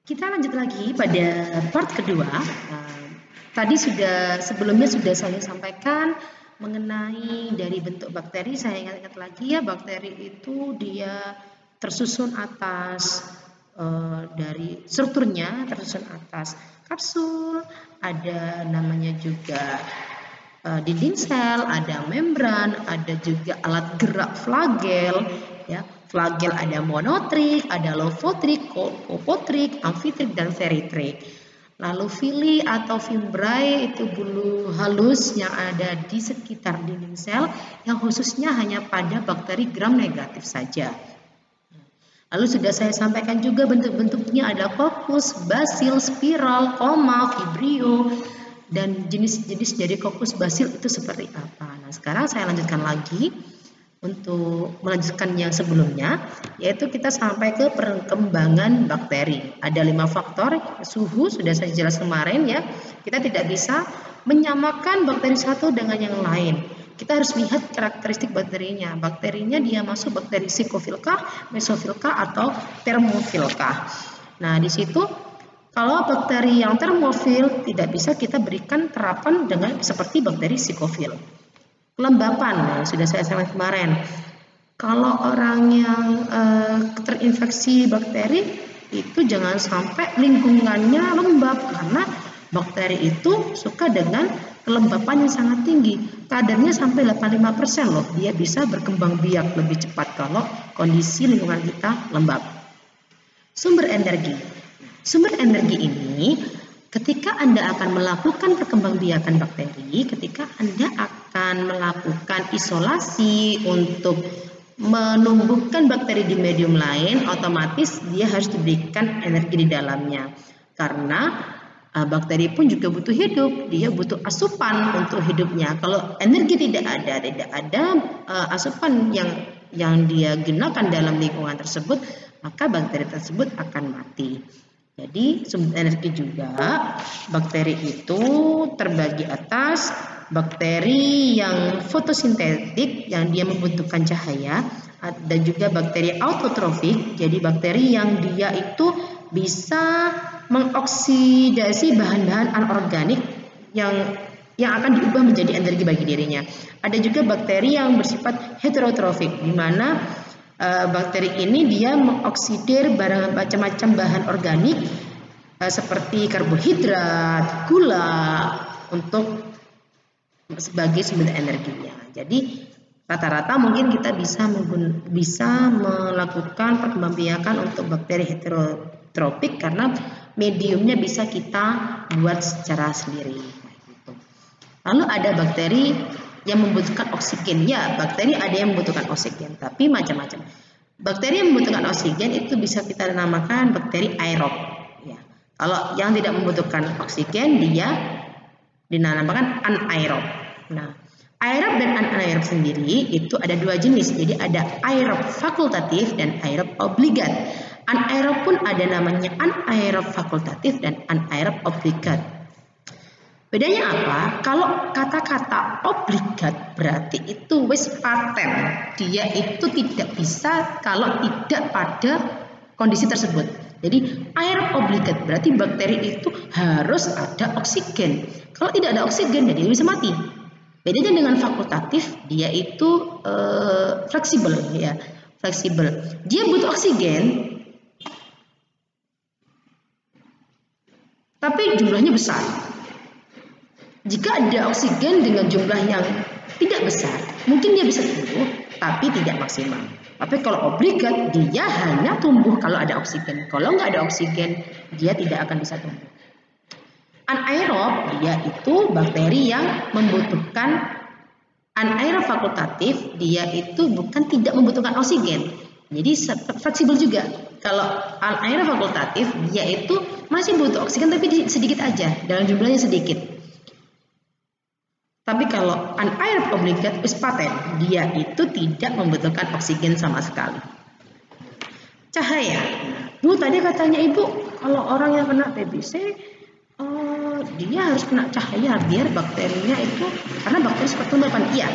Kita lanjut lagi pada part kedua. Tadi sebelumnya sudah saya sampaikan mengenai dari bentuk bakteri. Saya ingat lagi ya, bakteri itu dia tersusun atas dari strukturnya tersusun atas kapsul, ada namanya juga dinding sel, ada membran, ada juga alat gerak flagel, ya. Flagel ada monotrik, ada lopotrik, kopotrik, amfitrik, dan feritrik. Lalu villi atau fimbriae itu bulu halus yang ada di sekitar dinding sel yang khususnya hanya pada bakteri gram negatif saja. Lalu sudah saya sampaikan juga bentuk-bentuknya ada coccus, bacil, spiral, koma, vibrio, dan jenis-jenis dari coccus bacil itu seperti apa. Nah, sekarang saya lanjutkan lagi untuk melanjutkan yang sebelumnya, yaitu kita sampai ke perkembangan bakteri. Ada 5 faktor, suhu sudah saya jelas kemarin ya. Kita tidak bisa menyamakan bakteri satu dengan yang lain. Kita harus lihat karakteristik bakterinya. Bakterinya dia masuk bakteri psikofilka, mesofilka, atau termofilka. Nah, di situ kalau bakteri yang termofil tidak bisa kita berikan terapan dengan seperti bakteri psikofil. Kelembapan, sudah saya sampaikan kemarin. Kalau orang yang terinfeksi bakteri itu jangan sampai lingkungannya lembab, karena bakteri itu suka dengan kelembapan yang sangat tinggi. Kadarnya sampai 85% loh. Dia bisa berkembang biak lebih cepat kalau kondisi lingkungan kita lembab. Sumber energi. Sumber energi ini ketika Anda akan melakukan perkembangbiakan bakteri, ketika Anda akan melakukan isolasi untuk menumbuhkan bakteri di medium lain, otomatis dia harus diberikan energi di dalamnya. Karena bakteri pun juga butuh hidup, dia butuh asupan untuk hidupnya. Kalau energi tidak ada asupan yang dia gunakan dalam lingkungan tersebut, maka bakteri tersebut akan mati. Jadi sumber energi juga, bakteri itu terbagi atas bakteri yang fotosintetik yang dia membutuhkan cahaya, dan juga bakteri autotrofik, jadi bakteri yang dia itu bisa mengoksidasi bahan-bahan anorganik yang akan diubah menjadi energi bagi dirinya. Ada juga bakteri yang bersifat heterotrofik, di mana bakteri ini dia mengoksidir macam-macam bahan organik seperti karbohidrat, gula untuk sebagai sumber energinya. Jadi rata-rata mungkin kita bisa melakukan perkembangbiakan untuk bakteri heterotropik karena mediumnya bisa kita buat secara sendiri. Lalu ada bakteri yang membutuhkan oksigen. Ya, bakteri ada yang membutuhkan oksigen, tapi macam-macam. Bakteri yang membutuhkan oksigen itu bisa kita namakan bakteri aerob. Ya. Kalau yang tidak membutuhkan oksigen, dia dinamakan anaerob. Nah, aerob dan anaerob sendiri itu ada dua jenis. Jadi ada aerob fakultatif dan aerob obligat. Anaerob pun ada namanya anaerob fakultatif dan anaerob obligat. Bedanya apa? Kalau kata-kata obligat berarti itu wis paten. Dia itu tidak bisa kalau tidak pada kondisi tersebut. Jadi aerob obligat berarti bakteri itu harus ada oksigen. Kalau tidak ada oksigen, dia bisa mati. Bedanya dengan fakultatif, dia itu fleksibel ya, fleksibel. Dia butuh oksigen, tapi jumlahnya besar. Jika ada oksigen dengan jumlah yang tidak besar, mungkin dia bisa tumbuh, tapi tidak maksimal. Tapi kalau obligat, dia hanya tumbuh kalau ada oksigen. Kalau nggak ada oksigen, dia tidak akan bisa tumbuh. Anaerob, dia itu bakteri yang membutuhkan anaerob fakultatif, dia itu bukan tidak membutuhkan oksigen. Jadi fleksibel juga. Kalau anaerob fakultatif, dia itu masih butuh oksigen tapi sedikit aja, dalam jumlahnya sedikit. Tapi kalau anaerob obligat paten, dia itu tidak membutuhkan oksigen sama sekali. Cahaya. Bu, tadi katanya Ibu, kalau orang yang kena TBC, dia harus kena cahaya biar bakterinya itu, karena bakteri seperti kelembapan. Iya.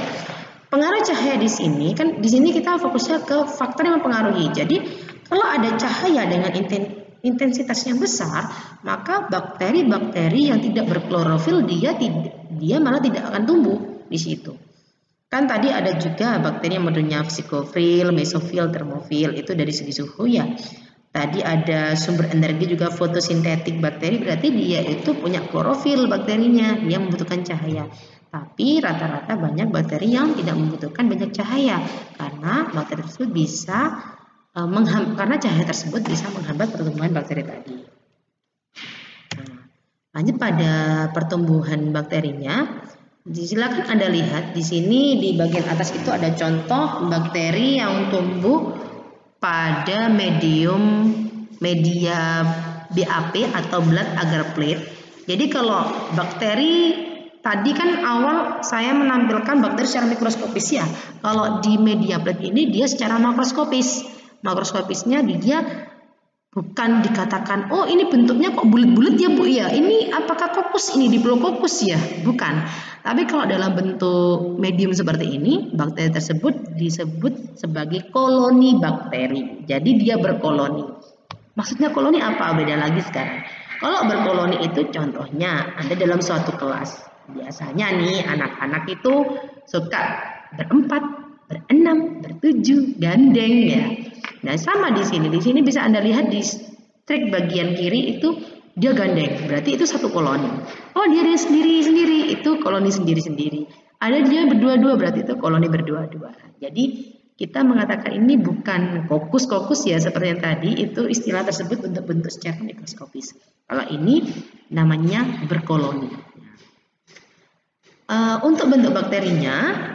Pengaruh cahaya di sini kan, di sini kita fokusnya ke faktor yang mempengaruhi. Jadi kalau ada cahaya dengan intensitasnya besar, maka bakteri-bakteri yang tidak berklorofil dia malah tidak akan tumbuh di situ. Kan tadi ada juga bakteri yang modelnya psikofil, mesofil, termofil, itu dari segi suhu ya. Tadi ada sumber energi juga fotosintetik bakteri, berarti dia itu punya klorofil bakterinya, dia membutuhkan cahaya. Tapi rata-rata banyak bakteri yang tidak membutuhkan banyak cahaya karena bakteri tersebut bisa karena cahaya tersebut bisa menghambat pertumbuhan bakteri tadi. Nah, lanjut pada pertumbuhan bakterinya. Silakan Anda lihat di sini di bagian atas itu ada contoh bakteri yang tumbuh pada media BAP atau blood agar plate. Jadi kalau bakteri tadi kan awal saya menampilkan bakteri secara mikroskopis ya. Kalau di media plate ini dia secara makroskopis. Makroskopisnya dia bukan dikatakan, oh ini bentuknya kok bulat-bulat ya Bu ya, ini apakah kokus, ini diplococcus ya, bukan. Tapi kalau dalam bentuk medium seperti ini, bakteri tersebut disebut sebagai koloni bakteri. Jadi dia berkoloni. Maksudnya koloni apa? Beda lagi sekarang. Kalau berkoloni itu contohnya Anda dalam suatu kelas. Biasanya nih anak-anak itu suka berempat, berenam, bertujuh, gandeng ya. Nah sama di sini bisa Anda lihat di strik bagian kiri itu dia gandeng, berarti itu satu koloni. Oh dia sendiri-sendiri, itu koloni sendiri-sendiri. Ada dia berdua-dua, berarti itu koloni berdua-dua. Jadi kita mengatakan ini bukan kokus ya seperti yang tadi, itu istilah tersebut untuk bentuk secara mikroskopis. Kalau ini namanya berkoloni. Untuk bentuk bakterinya,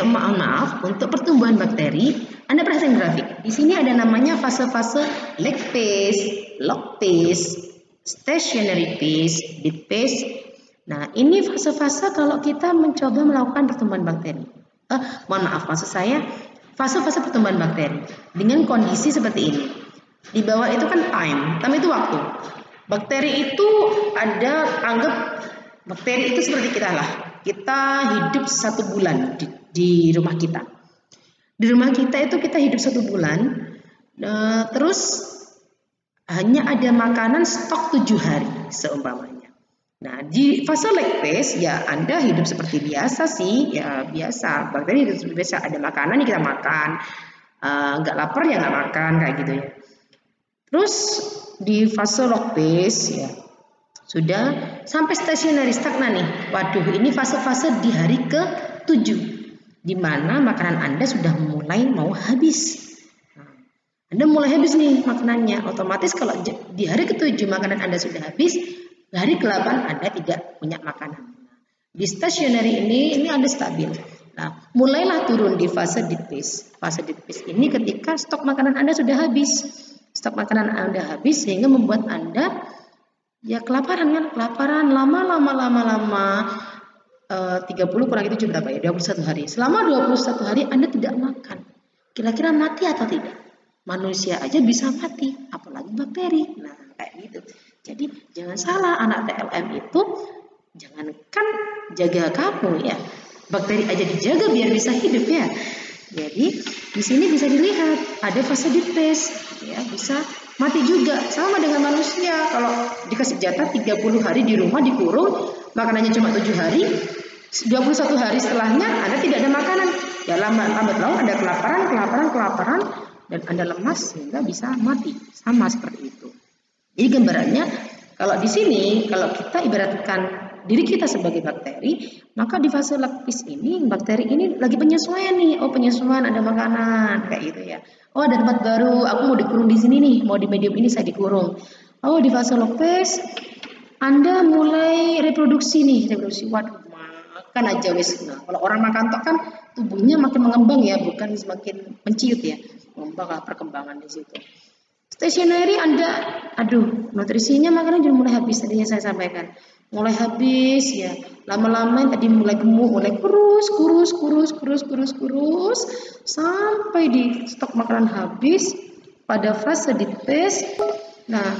maaf, untuk pertumbuhan bakteri, Anda perhatikan grafik. Di sini ada namanya fase-fase lag phase, log phase, stationary phase, dead phase. Nah, ini fase-fase kalau kita mencoba melakukan pertumbuhan bakteri. Mohon maaf, maksud saya fase-fase pertumbuhan bakteri dengan kondisi seperti ini. Di bawah itu kan time itu waktu. Bakteri itu bakteri itu seperti kita lah. Kita hidup 1 bulan di rumah kita. Di rumah kita itu kita hidup 1 bulan, terus hanya ada makanan stok 7 hari seumpamanya. Nah di fase lag phase ya Anda hidup seperti biasa sih, ya biasa. Bakteri hidup seperti biasa, ada makanan yang kita makan, nggak lapar ya nggak makan kayak gitu ya. Terus di fase log phase ya sudah sampai stationary stagnan nih. Waduh, ini fase-fase di hari ke-7 di mana makanan Anda sudah mulai mau habis. Nah, Anda mulai habis nih makanannya. Otomatis kalau di hari ke-7 makanan Anda sudah habis, hari ke-8 Anda tidak punya makanan. Di stationary ini Anda stabil. Nah, mulailah turun di fase dead phase. Fase dead phase ini ketika stok makanan Anda sudah habis. Stok makanan Anda habis sehingga membuat Anda ya kelaparan lama 30 kurang itu berapa ya, 21 hari. Selama 21 hari Anda tidak makan, kira-kira mati atau tidak? Manusia aja bisa mati, apalagi bakteri. Nah kayak gitu. Jadi jangan salah, anak TLM itu jangankan jaga kamu ya, bakteri aja dijaga biar bisa hidup ya. Jadi di sini bisa dilihat ada fase dead phase ya, bisa mati juga sama dengan manusia. Kalau dikasih jatah 30 hari di rumah dikurung, makanannya cuma 7 hari, 21 hari setelahnya Anda tidak ada makanan. Ya lambat laun Anda kelaparan dan Anda lemas sehingga bisa mati. Sama seperti itu. Jadi gambarannya kalau di sini kalau kita ibaratkan diri kita sebagai bakteri, maka di fase lag phase ini bakteri ini lagi penyesuaian nih. Oh, penyesuaian ada makanan kayak gitu ya. Oh, ada tempat baru, aku mau dikurung di sini nih, mau di medium ini saya dikurung. Oh, di fase log phase Anda mulai reproduksi nih, waduh, makan aja wis. Nah, kalau orang makan tok kan tubuhnya makin mengembang ya, bukan semakin menciut ya. Mengembang perkembangan di situ. Stationary Anda, nutrisinya makanan sudah mulai habis, tadinya saya sampaikan. Mulai habis ya, lama-lama tadi mulai gemuk, mulai kurus sampai di stok makanan habis pada fase dead phase. Nah,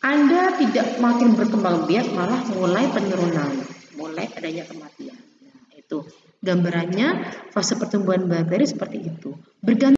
Anda tidak makin berkembang biak, malah mulai penurunan, mulai adanya kematian. Nah, itu gambarannya fase pertumbuhan bakteri seperti itu. Bergantung